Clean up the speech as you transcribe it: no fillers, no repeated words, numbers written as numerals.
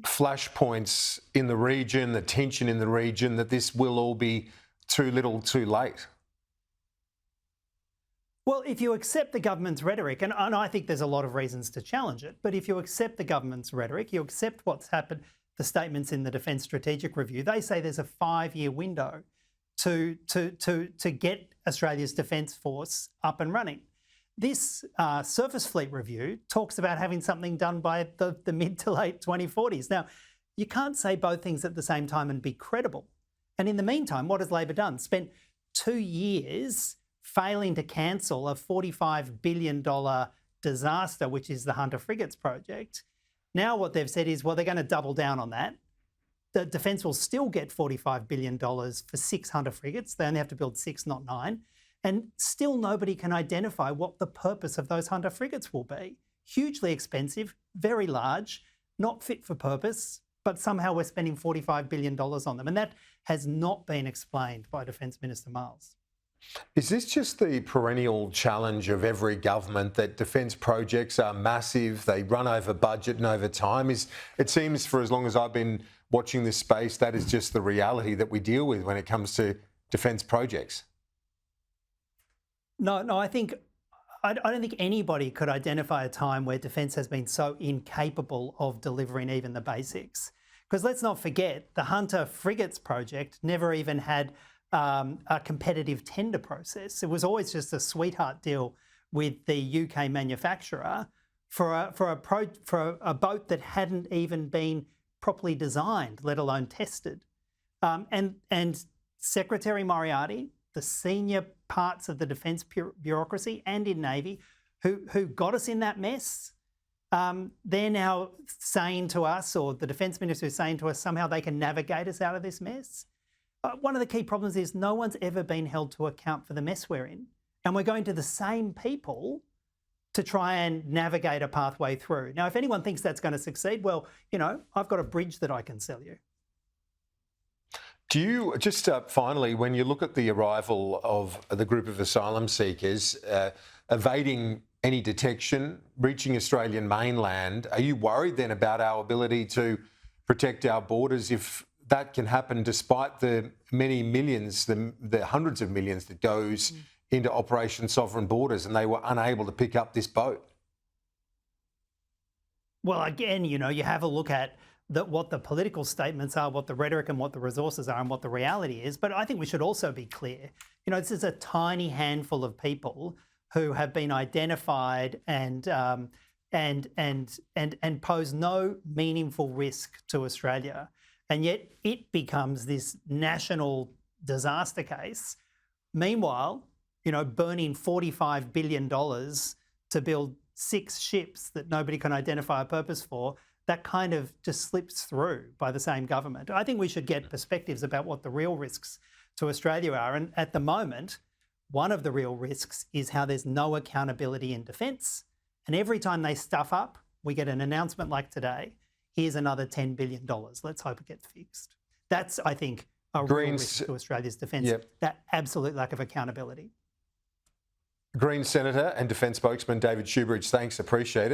flashpoints in the region, the tension in the region, that this will all be too little too late? Well, if you accept the government's rhetoric, and I think there's a lot of reasons to challenge it, but if you accept the government's rhetoric, you accept what's happened, the statements in the Defence Strategic Review, they say there's a 5-year window to get Australia's Defence Force up and running. This Surface Fleet Review talks about having something done by the mid to late 2040s. Now, you can't say both things at the same time and be credible. And in the meantime, what has Labor done? Spent 2 years failing to cancel a $45 billion disaster, which is the Hunter Frigates project. Now what they've said is, well, they're going to double down on that. The Defence will still get $45 billion for 6 Hunter frigates. They only have to build 6, not 9. And still nobody can identify what the purpose of those Hunter frigates will be. Hugely expensive, very large, not fit for purpose, but somehow we're spending $45 billion on them. And that has not been explained by Defence Minister Marles. Is this just the perennial challenge of every government, that defence projects are massive, they run over budget and over time? It seems, for as long as I've been watching this space, that is just the reality that we deal with when it comes to defence projects. No, I don't think anybody could identify a time where defence has been so incapable of delivering even the basics. Because let's not forget, the Hunter Frigates project never even had a competitive tender process. It was always just a sweetheart deal with the UK manufacturer for a boat that hadn't even been properly designed, let alone tested. And Secretary Moriarty, the senior parts of the defence bureaucracy and in Navy, who got us in that mess, they're now saying to us, or the Defence Minister is saying to us, somehow they can navigate us out of this mess. One of the key problems is no one's ever been held to account for the mess we're in. And we're going to the same people to try and navigate a pathway through. Now, if anyone thinks that's going to succeed, well, I've got a bridge that I can sell you. Do you, just finally, when you look at the arrival of the group of asylum seekers evading any detection, reaching Australian mainland, are you worried then about our ability to protect our borders if that can happen despite the many millions, the hundreds of millions that goes into Operation Sovereign Borders, and they were unable to pick up this boat? Well, again, you have a look at what the political statements are, what the rhetoric and what the resources are and what the reality is. But I think we should also be clear, this is a tiny handful of people who have been identified and pose no meaningful risk to Australia. And yet it becomes this national disaster case. Meanwhile, burning $45 billion to build 6 ships that nobody can identify a purpose for, that kind of just slips through by the same government. I think we should get perspectives about what the real risks to Australia are. And at the moment, one of the real risks is how there's no accountability in defence. And every time they stuff up, we get an announcement like today, here's another $10 billion. Let's hope it gets fixed. That's, I think, a real risk to Australia's defence, that absolute lack of accountability. Green Senator and Defence Spokesman David Shoebridge, thanks, appreciate it.